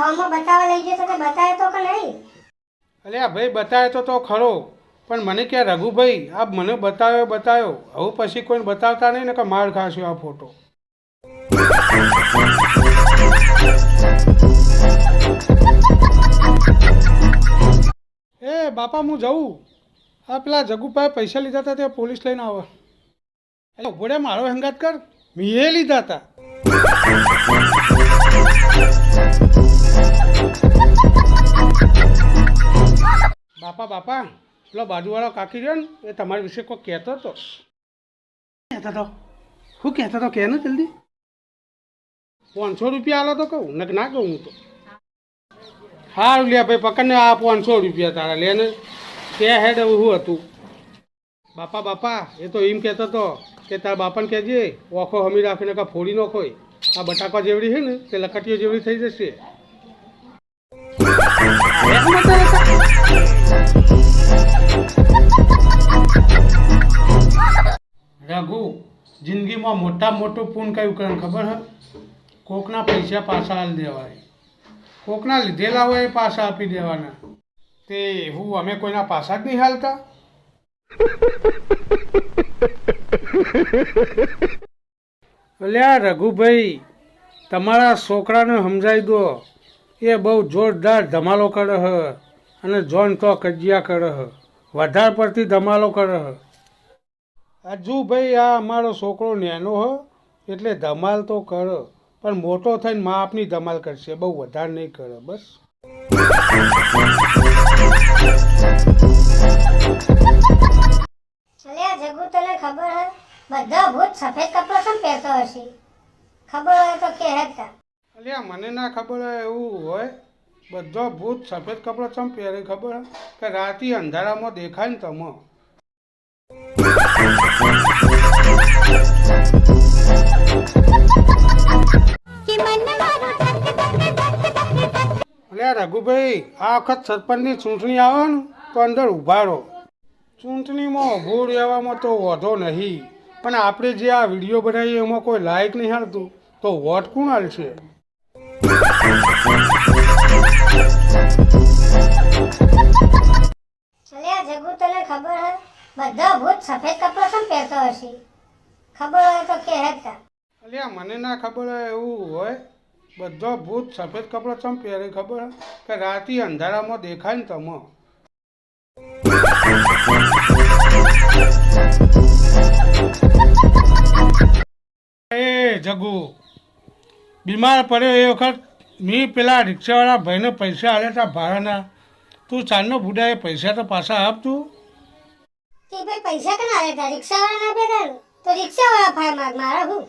ગામમાં બતાવવા લઈ ગયો તો બતાવે તો કે નહીં? અલ્યા ભાઈ બતાવે તો ખરો, પણ મને કે રઘુભાઈ આ મને બતાવ્યો હવે પછી કોઈને બતાવતા નહીં ને કે માર ખાશો આ ફોટો. એ બાપા હું જઉં. આ પેલા જગુભાઈ પૈસા લીધા હતા તે પોલીસ લઈને આવે. એટલે ઘોડે મારો હંગાત કર, મેં લીધા હતા. બાપા પેલો બાજુવાળો કાકી રહ્યો ને એ તમારા વિશે કોઈ કહેતો હતો. શું કહેતો હતો કે ને જલ્દી. 500 રૂપિયા આલો તો કહું ને ના કહું હું તો. સારું લે ભાઈ પકડને આ 500 રૂપિયા તારા લે ને તે હેડ એવું હતું. બાપા એ તો એમ કહેતો હતો કે તારા બાપાને કહેજે ઓખો હમી રાખીને કાં ફોડી નો ખોય. આ બટાકા જેવડી છે ને તે લકટીઓ જેવડી થઈ જશે. રઘુ જિંદગીમાં મોટામાં મોટું પૂન કયું કરે ખબર હે? કોકના પૈસા પાછા હાલ દેવાય, કોકના લીધેલા હોય એ પાછા આપી દેવાના. તે હું અમે કોઈના પાછા જ નહીં હાલતા. અલ્યા રઘુભાઈ તમારા છોકરાને સમજાવી દો, એ બહુ જોરદાર ધમાલો કરે હ અને જોન તો કજિયા કરે હ, વધારે પડતી ધમાલો કરે હ. હજુ ભાઈ આ અમારો છોકરો નેનો હ એટલે ધમાલ તો કરે, પણ મોટો થઈને મા આપની ધમાલ કરશે, બહુ વધારે નહીં કરે બસ. અલ્યા જગુ તને ખબર હે બધા ભૂત સફેદ કપડા કેમ પહેરતો હશે? ખબર હોય તો કે હેતા. અલ્યા મને ના ખબર હોય એવું હોય. બધો ભૂત સફેદ કપડાં ચમ પહેરે ખબર હે? કે રાતે અંધારામાં દેખાય ને તમે. અલ્યા રઘુભાઈ આ વખત સરપંચની ચૂંટણી આવે ને તો અંદર ઉભા રહો. ચૂંટણીમાં ઊભું રહેવામાં તો વધો નહીં, પણ આપણે જે આ વિડીયો બનાવીએ એમાં કોઈ લાયક નહીં હાલતું તો વોટ કોણ હાલશે? અલ્યા જગુ તને ખબર હે બધા ભૂત સફેદ કપડા કેમ પહેરતો હશે? ખબર હોય તો કે હેતા. અલ્યા મને ના ખબર હોય એવું હોય. બધો ભૂત સફેદ કપડાં ચમ પહેરે ખબર હે? કે રાતે અંધારામાં દેખાય ને તમે. એ જગુ બીમાર પડ્યો એ વખત મેં પેલા રિક્ષાવાળા ભાઈને પૈસા આલ્યા હતા ભાડાના. તું ચાલનો બુડા એ પૈસા તો પાછા આપતું. કે ભાઈ પૈસા કેના આલે તા? રિક્ષાવાળા ના બેઠા તો રિક્ષાવાળા ફાય મારા હું